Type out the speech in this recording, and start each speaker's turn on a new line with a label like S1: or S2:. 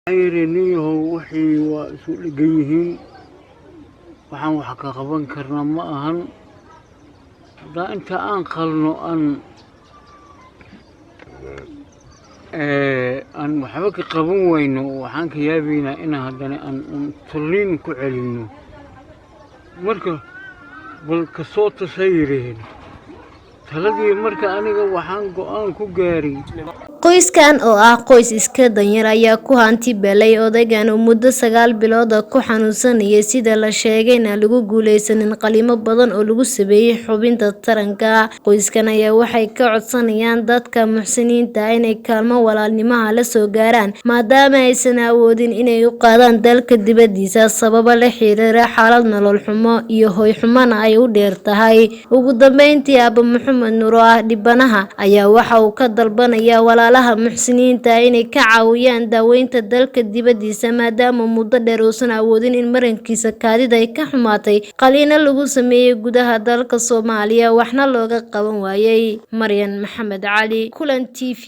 S1: عيرنيه وحي وسؤال جيهين وحن وحكا قبان كرنا معهن دا انت انقلنو ان وحبك قبان وينو وحن كيابينا إنا هدنا ان تلين كعلينو مركا بالكسوت سيرين تلقي مركا أنا وحن قان كجاري
S2: Qoyskan oo ah qoys iska danyar ayaa ku hanti beelay odaygan oo muddo 9 bilood ku xanuunsanayay sida la sheegayna lagu guuleysanin qalimo badan oo lagu sameeyay xubinta taranka. Qoyskan ayaa waxay ka codsanayaan dadka muxsiniinta inay kaalmo walaalnimo la soo gaaraan maadaama aysan awoodin inay u qaadaan dalka dibadiisa sabab la xiriira xaalad nolol xumo iyo hoy xumana ay u dheertahay. Ugu dambeyntii Abu Maxamed Nuur ah dhibanaha ayaa waxa uu ka dalbanayaa walaalaha muxsiniinta inay ka caawiyaan daaweynta dalka dibadiisa maadaama muddo dheer uusan awoodin in marankiisa kaadida ay ka xumaatay qaliina lagu sameeyay gudaha dalka Soomaaliya waxna looga qaban waayay. Maryan Maxamed Cali, Kulan TV.